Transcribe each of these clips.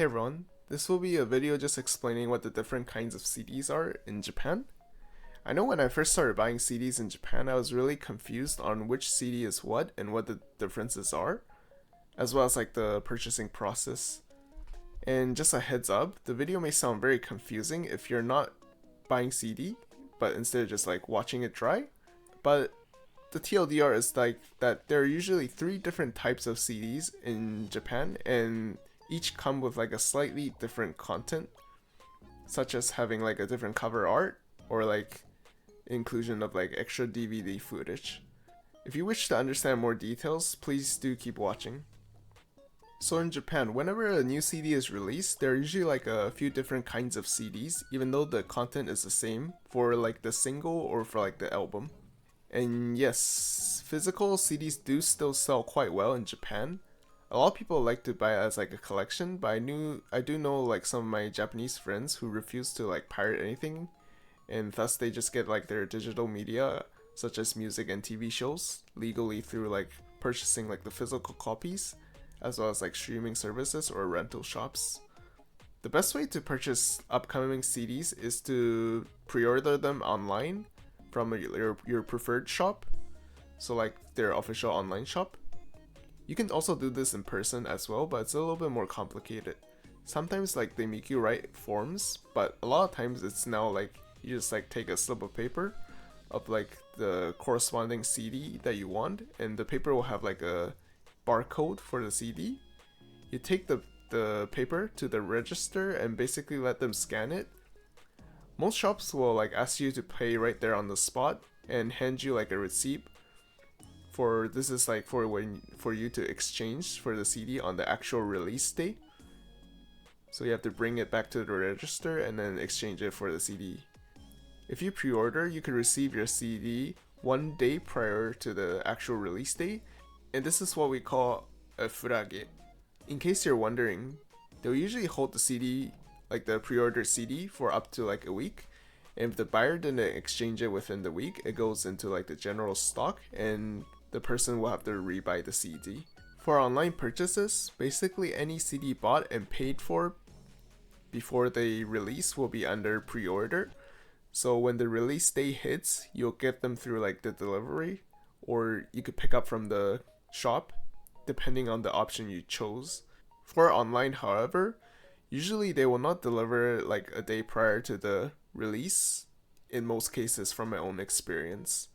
Hey everyone, this will be a video just explaining what the different kinds of CDs are in Japan. I know when I first started buying CDs in Japan, I was really confused on which CD is what and what the differences are, as well as like the purchasing process. And just a heads up, the video may sound very confusing if you're not buying CD, but instead just like watching it dry. But the TLDR is like that there are usually 3 different types of CDs in Japan, and each come with like a slightly different content, such as having like a different cover art or like inclusion of like extra DVD footage. If you wish to understand more details, please do keep watching. So in Japan, whenever a new CD is released, there are usually like a few different kinds of CDs, even though the content is the same for like the single or for like the album. And yes, physical CDs do still sell quite well in Japan. A lot of people like to buy it as like a collection, but I do know like some of my Japanese friends who refuse to like pirate anything, and thus they just get like their digital media such as music and TV shows legally through like purchasing like the physical copies, as well as like streaming services or rental shops. The best way to purchase upcoming CDs is to pre-order them online from your preferred shop, so like their official online shop. You can also do this in person as well, but it's a little bit more complicated. Sometimes like they make you write forms, but a lot of times it's now like you just like take a slip of paper of like the corresponding CD that you want, and the paper will have like a barcode for the CD. You take the paper to the register and basically let them scan it. Most shops will like ask you to pay right there on the spot and hand you like a receipt for this is like for you to exchange for the CD on the actual release date. So you have to bring it back to the register and then exchange it for the CD. If you pre-order, you can receive your CD 1 day prior to the actual release date, and this is what we call a furage. In case you're wondering, they'll usually hold the CD, like the pre-order CD, for up to like a week. And if the buyer didn't exchange it within the week, it goes into like the general stock and the person will have to rebuy the CD. For online purchases, basically any CD bought and paid for before they release will be under pre-order. So when the release day hits, you'll get them through like the delivery, or you could pick up from the shop, depending on the option you chose. For online, however, usually they will not deliver like a day prior to the release, in most cases from my own experience.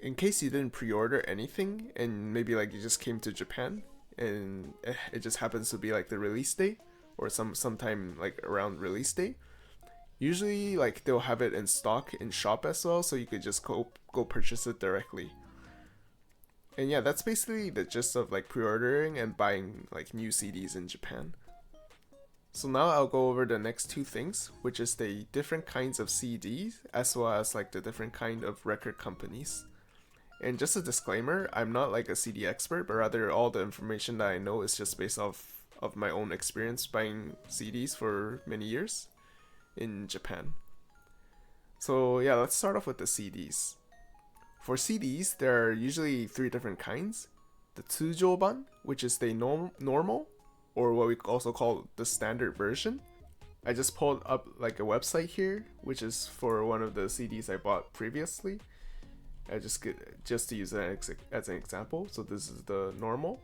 In case you didn't pre-order anything and maybe like you just came to Japan and it just happens to be like the release day or sometime like around release day, usually like they'll have it in stock in shop as well, so you could just go purchase it directly. And yeah, that's basically the gist of like pre-ordering and buying like new CDs in Japan. So now I'll go over the next 2 things, which is the different kinds of CDs as well as like the different kind of record companies. And just a disclaimer, I'm not like a CD expert, but rather all the information that I know is just based off of my own experience buying CDs for many years in Japan. So yeah, let's start off with the CDs. For CDs, there are usually 3 different kinds. The Tsujoban, which is the normal, or what we also call the standard version. I just pulled up like a website here, which is for one of the CDs I bought previously. I just to use that as an example. So this is the normal.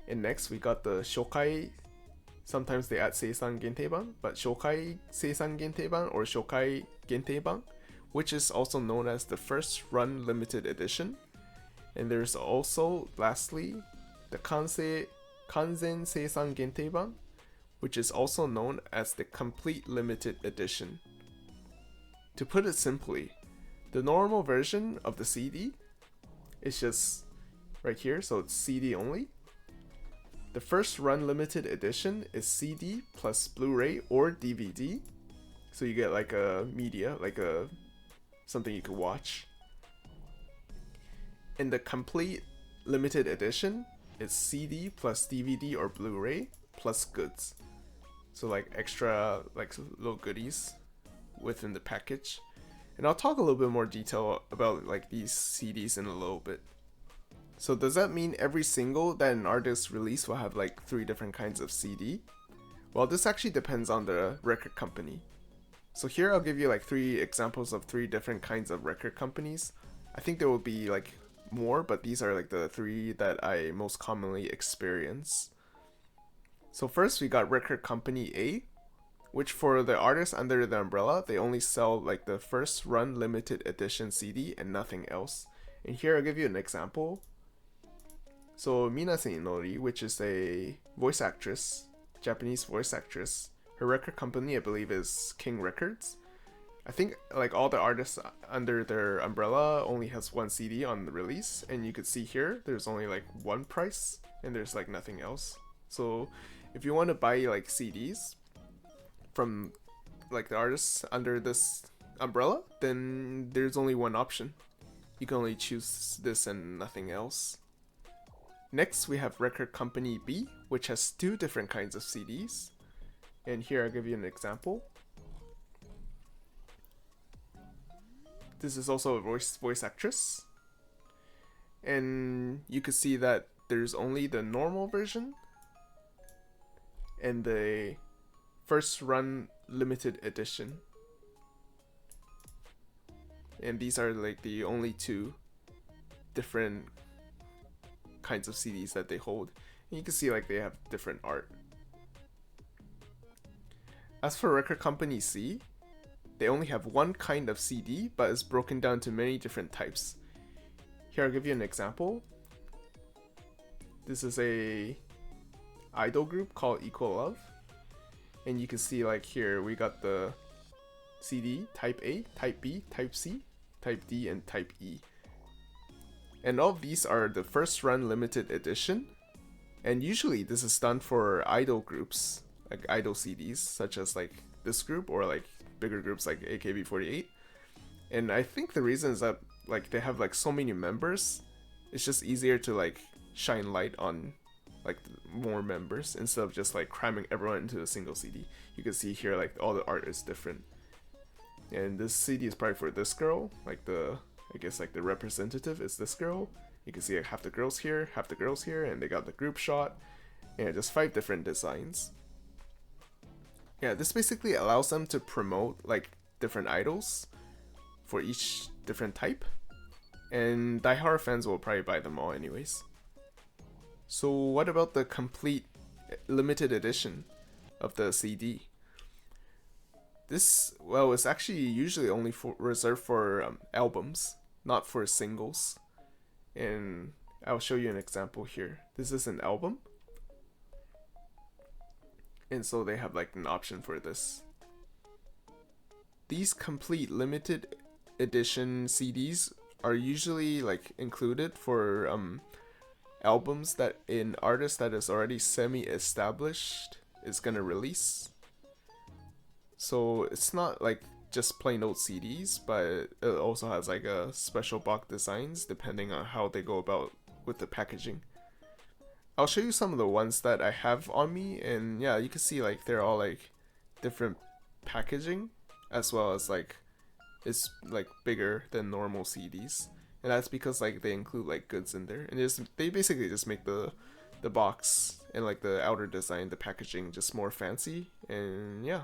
And next we got the Shokai. Sometimes they add Seisan Genteiban, but Shokai Seisan Genteiban or Shokai Genteiban, which is also known as the first run limited edition. And there's also, lastly, the Kanzen Seisan Genteiban, which is also known as the complete limited edition. To put it simply, the normal version of the CD is just right here, so it's CD only. The first run limited edition is CD plus Blu-ray or DVD, so you get like a media, like a something you could watch. And the complete limited edition is CD plus DVD or Blu-ray plus goods, so like extra like little goodies within the package. And I'll talk a little bit more detail about like these CDs in a little bit. So does that mean every single that an artist release will have like 3 different kinds of CD? Well, this actually depends on the record company. So here I'll give you like 3 examples of 3 different kinds of record companies. I think there will be like more, but these are like the 3 that I most commonly experience. So first we got record company A, which for the artists under the umbrella, they only sell like the first run limited edition CD and nothing else. And here I'll give you an example. So Minase Inori, which is a voice actress, Japanese voice actress, her record company I believe is King Records. I think like all the artists under their umbrella only has 1 CD on the release, and you could see here there's only like 1 price and there's like nothing else. So if you want to buy like CDs from like the artists under this umbrella, then there's only 1 option. You can only choose this and nothing else. Next we have record company B, which has 2 different kinds of CDs. And here I'll give you an example. This is also a voice actress. And you can see that there's only the normal version and the first run limited edition. And these are like the only 2 different kinds of CDs that they hold. And you can see like they have different art. As for record company C, they only have 1 kind of CD, but it's broken down to many different types. Here I'll give you an example. This is a idol group called Equal Love. And you can see like here we got the CD type A, type B, type C, type D, and type E. And all of these are the first run limited edition. And usually this is done for idol groups, like idol CDs, such as like this group or like bigger groups like AKB48. And I think the reason is that like they have like so many members, it's just easier to like shine light on like more members instead of just like cramming everyone into a single CD. You can see here like all the art is different. And this CD is probably for this girl, like the, I guess like the representative is this girl. You can see like half the girls here, and they got the group shot, and just 5 different designs. Yeah, this basically allows them to promote like different idols for each different type, and diehard fans will probably buy them all anyways. So what about the complete limited edition of the CD? This, well, is actually usually only reserved for albums, not for singles. And I'll show you an example here. This is an album. And so they have like an option for this. These complete limited edition CDs are usually like included for albums that an artist that is already semi-established is gonna release. So it's not like just plain old CDs, but it also has like a special box designs depending on how they go about with the packaging. I'll show you some of the ones that I have on me, and yeah, you can see like they're all like different packaging, as well as like it's like bigger than normal CDs, and that's because like they include like goods in there, and they basically just make the box and like the outer design, the packaging just more fancy, and yeah.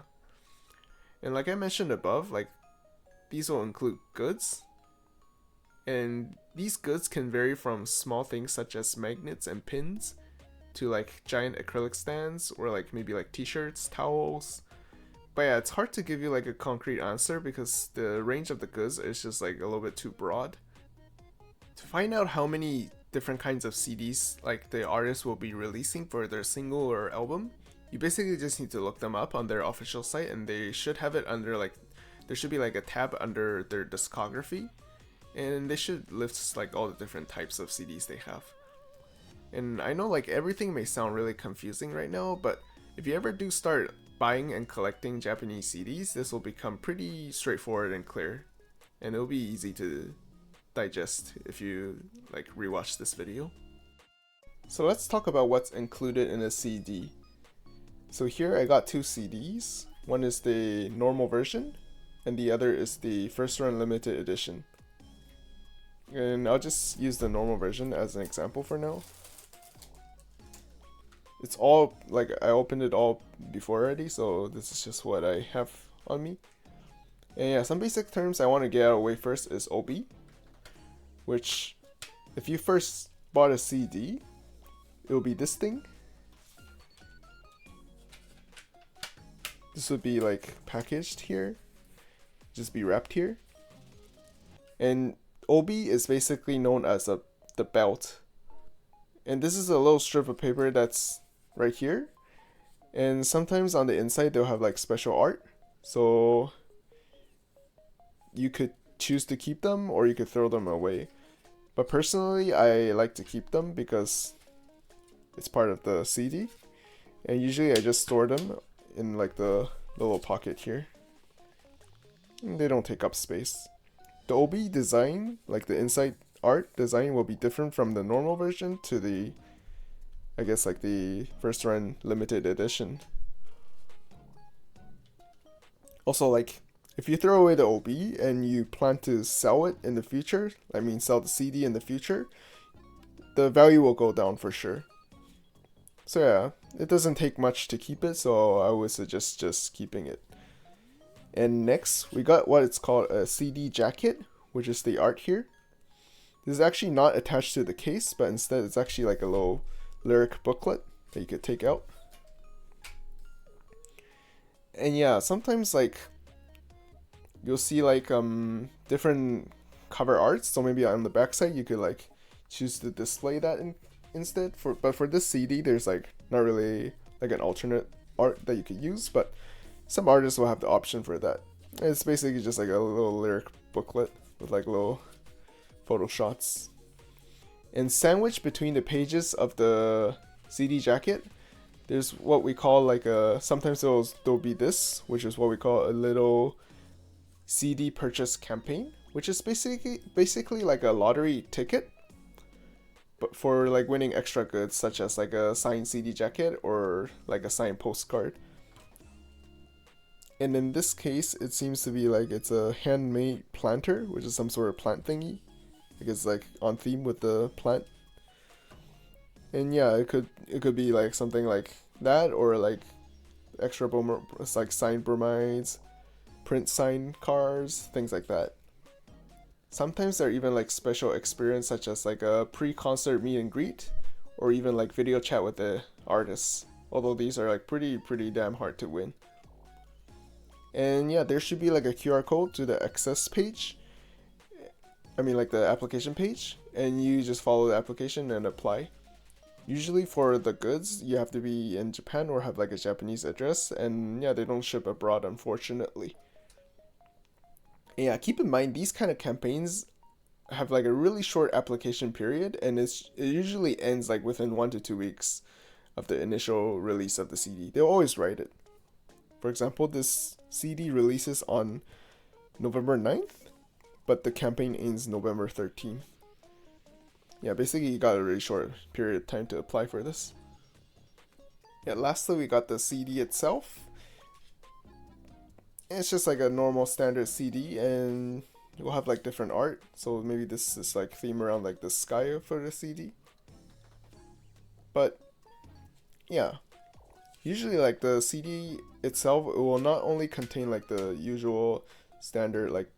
And like I mentioned above, like these will include goods, and these goods can vary from small things such as magnets and pins to like giant acrylic stands or like maybe like t-shirts, towels. But yeah, it's hard to give you like a concrete answer because the range of the goods is just like a little bit too broad. To find out how many different kinds of CDs like the artist will be releasing for their single or album, you basically just need to look them up on their official site, and they should have it under like, there should be like a tab under their discography, and they should list like all the different types of CDs they have. And I know like everything may sound really confusing right now, but if you ever do start buying and collecting Japanese CDs, this will become pretty straightforward and clear, and it'll be easy to digest if you like rewatch this video. So let's talk about what's included in a CD. So here I got 2 CDs. One is the normal version, and the other is the first run limited edition. And I'll just use the normal version as an example for now. It's all, like, I opened it all before already, so this is just what I have on me. And yeah, some basic terms I want to get out of the way first is OB, which, if you first bought a CD, it will be this thing. This would be like packaged here, just be wrapped here. And OB is basically known as the belt. And this is a little strip of paper that's right here. And sometimes on the inside they'll have like special art. So you could choose to keep them or you could throw them away. But personally, I like to keep them because it's part of the CD. And usually I just store them in like the little pocket here. And they don't take up space. The OB design, like the inside art design, will be different from the normal version to the, I guess, like the first run limited edition. Also, like, if you throw away the OB and you plan to sell it in the future, I mean sell the CD in the future, the value will go down for sure. So yeah, it doesn't take much to keep it, so I would suggest just keeping it. And next, we got what it's called a CD jacket, which is the art here. This is actually not attached to the case, but instead it's actually like a little lyric booklet that you could take out. And yeah, sometimes like you'll see like different cover arts, so maybe on the backside you could like choose to display that instead. But for this CD, there's like not really like an alternate art that you could use, but some artists will have the option for that. It's basically just like a little lyric booklet with like little photo shots. And sandwiched between the pages of the CD jacket, there's what we call like a, sometimes there'll be this, which is what we call a little CD purchase campaign, which is basically like a lottery ticket, but for like winning extra goods such as like a signed CD jacket or like a signed postcard. And in this case, it seems to be like it's a handmade planter, which is some sort of plant thingy. I guess like on theme with the plant. And yeah, it could be like something like that, or like extra it's like signed bromides, print signed cars, things like that. Sometimes there are even like special experience such as like a pre-concert meet and greet, or even like video chat with the artists. Although these are like pretty damn hard to win. And yeah, there should be like a QR code to the access page. I mean like the application page, and you just follow the application and apply. Usually for the goods, you have to be in Japan or have like a Japanese address, and yeah, they don't ship abroad unfortunately. And yeah, keep in mind these kind of campaigns have like a really short application period, and it usually ends like within 1 to 2 weeks of the initial release of the CD. They'll always write it. For example, this CD releases on November 9th, but the campaign ends November 13th. Yeah, basically you got a really short period of time to apply for this. Yeah, lastly we got the CD itself. It's just like a normal standard CD, and it will have like different art. So maybe this is like theme around like the sky for the CD. But yeah, usually like the CD itself, it will not only contain like the usual standard like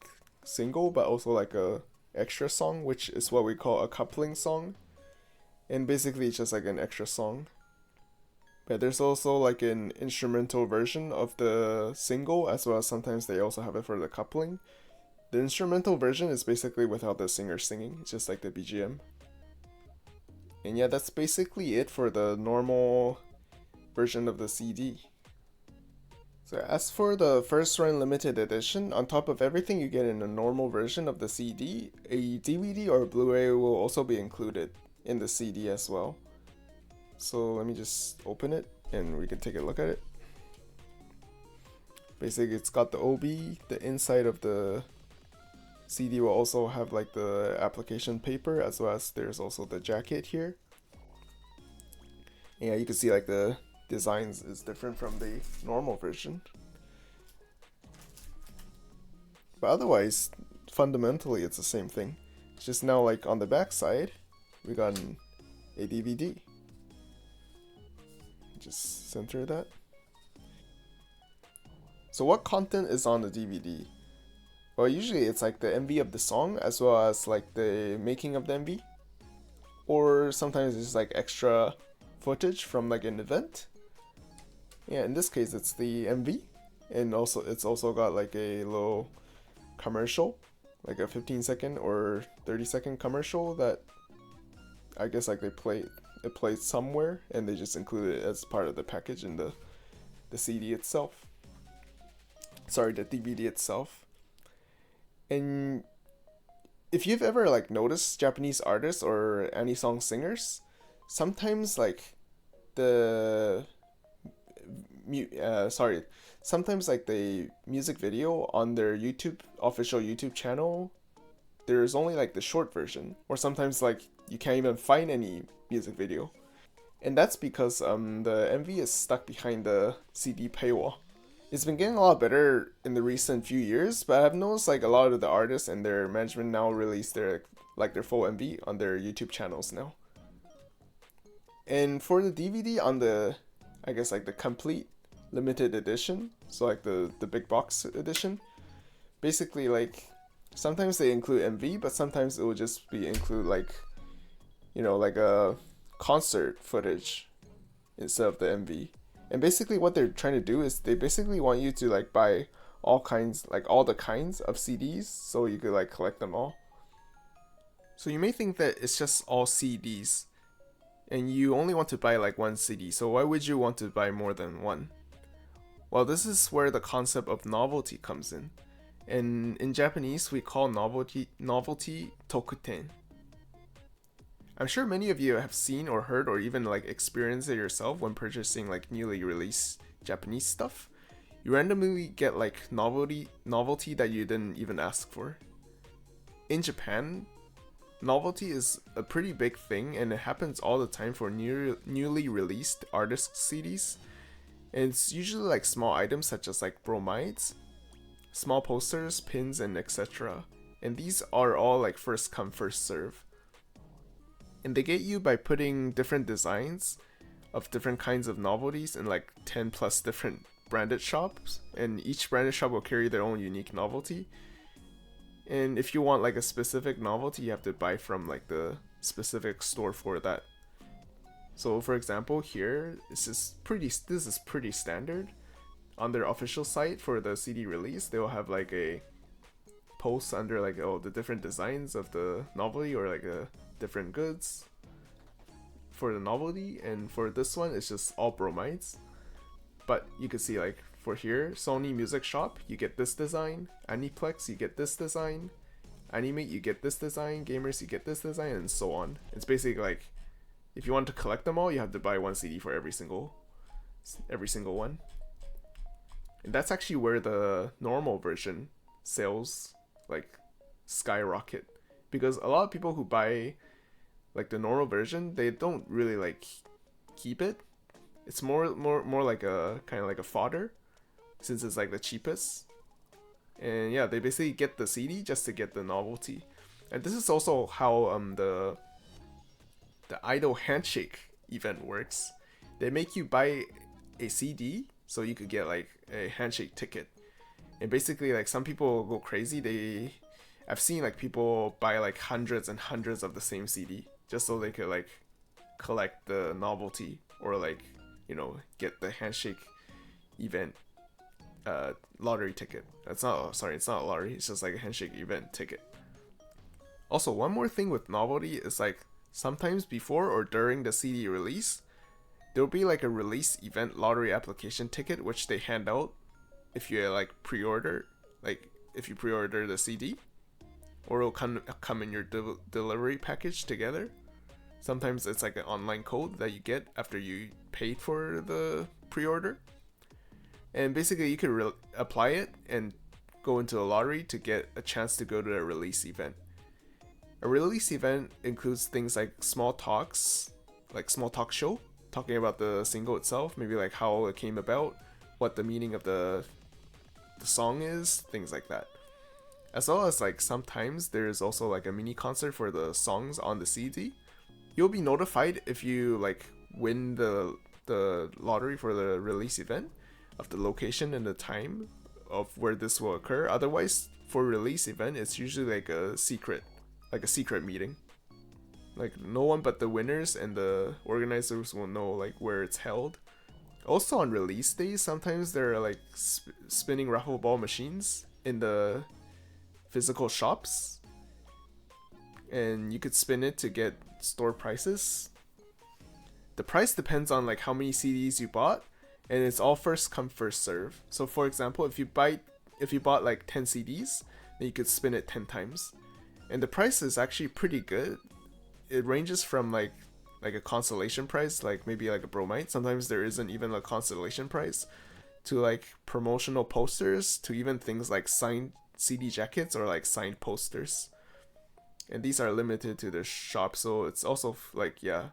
single, but also like a extra song, which is what we call a coupling song. And basically it's just like an extra song. But there's also like an instrumental version of the single, as well as sometimes they also have it for the coupling. The instrumental version is basically without the singer singing, it's just like the BGM. And yeah, that's basically it for the normal version of the CD. So as for the first run limited edition, on top of everything you get in a normal version of the CD, a DVD or Blu-ray will also be included in the CD as well. So let me just open it and we can take a look at it. Basically it's got the OB, the inside of the CD will also have like the application paper, as well as there's also the jacket here. And yeah, you can see like the designs is different from the normal version. But otherwise, fundamentally it's the same thing. just now, like on the back side, we got a DVD. Just center that. So what content is on the DVD? Well, usually it's like the MV of the song as well as like the making of the MV. Or sometimes it's like extra footage from like an event. Yeah, in this case it's the MV. And also it's also got like a little commercial, like a 15-second or 30-second commercial that I guess like it plays somewhere and they just include it as part of the package in the CD itself. Sorry, the DVD itself. And if you've ever like noticed Japanese artists or any song singers, sometimes like the sometimes like the music video on their official YouTube channel, there's only like the short version, or sometimes like you can't even find any music video. And that's because the MV is stuck behind the CD paywall. It's been getting a lot better in the recent few years, but I've noticed like a lot of the artists and their management now release their full MV on their YouTube channels now. And for the DVD on the, I guess like the complete limited edition, so like the big box edition, basically like sometimes they include MV, but sometimes it will just be include like, you know, like a concert footage instead of the MV. And basically what they're trying to do is they basically want you to like buy all the kinds of CDs so you could like collect them all. So you may think that it's just all CDs and you only want to buy like one CD, so why would you want to buy more than one? Well, this is where the concept of novelty comes in. And in Japanese, we call novelty tokuten. I'm sure many of you have seen or heard or even like experienced it yourself when purchasing like newly released Japanese stuff. You randomly get like novelty that you didn't even ask for. In Japan, novelty is a pretty big thing and it happens all the time for newly released artist CDs. And it's usually like small items such as like bromides, small posters, pins, and etc. And these are all like first come first serve. And they get you by putting different designs of different kinds of novelties in like 10 plus different branded shops, and each branded shop will carry their own unique novelty. And if you want like a specific novelty, you have to buy from like the specific store for that. So for example, here this is pretty standard. On their official site for the CD release, they will have like a post under like the different designs of the novelty or like different goods for the novelty. And for this one, it's just all bromides. But you can see like for here, Sony Music Shop, you get this design. Aniplex, you get this design. Animate, you get this design. Gamers, you get this design, and so on. It's basically like if you want to collect them all, you have to buy one CD for every single one. And that's actually where the normal version sales like skyrocket, because a lot of people who buy like the normal version, they don't really like keep it. It's more like a kind of like a fodder, since it's like the cheapest. And yeah, they basically get the CD just to get the novelty. And this is also how the Idol Handshake event works. They make you buy a CD so you could get like a handshake ticket. And basically like some people go crazy. I've seen like people buy like hundreds and hundreds of the same CD just so they could like collect the novelty or like, you know, get the handshake event lottery ticket. It's not a lottery, it's just like a handshake event ticket. Also, one more thing with novelty is like sometimes before or during the CD release, there'll be like a release event lottery application ticket which they hand out if you like pre-order, like if you pre-order the CD, or it'll come in your delivery package together. Sometimes it's like an online code that you get after you paid for the pre-order. And basically you could apply it and go into a lottery to get a chance to go to a release event. A release event includes things like small talks, like small talk show, talking about the single itself, maybe like how it came about, what the meaning of the song is, things like that. as well as like sometimes there's also like a mini concert for the songs on the CD. You'll be notified if you like win the lottery for the release event of the location and the time of where this will occur. Otherwise, for release event, it's usually like a secret meeting. Like no one but the winners and the organizers will know like where it's held. Also on release days, sometimes there are like spinning raffle ball machines in the physical shops, and you could spin it to get store prices. The price depends on like how many CDs you bought, and it's all first come first serve. So for example, if you bought like 10 CDs, then you could spin it 10 times, and the price is actually pretty good. It ranges from like a consolation price, like maybe like a bromide. Sometimes there isn't even a consolation price, to like promotional posters, to even things like signed CD jackets or like signed posters. And these are limited to the shop, so it's also like, yeah,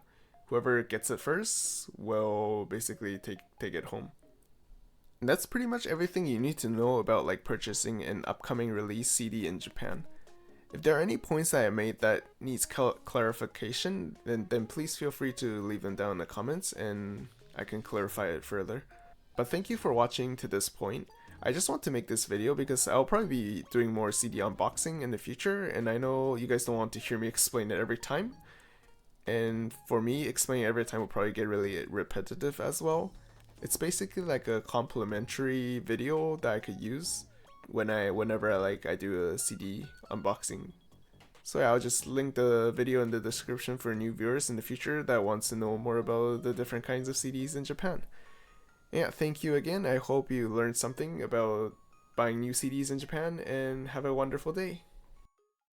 whoever gets it first will basically take it home. And that's pretty much everything you need to know about like purchasing an upcoming release CD in Japan. If there are any points that I made that needs clarification, then please feel free to leave them down in the comments and I can clarify it further. But thank you for watching to this point. I just want to make this video because I'll probably be doing more CD unboxing in the future, and I know you guys don't want to hear me explain it every time. And for me, explaining it every time will probably get really repetitive as well. It's basically like a complimentary video that I could use whenever I do a CD unboxing. So yeah, I'll just link the video in the description for new viewers in the future that wants to know more about the different kinds of CDs in Japan. Yeah, thank you again. I hope you learned something about buying new CDs in Japan, and have a wonderful day.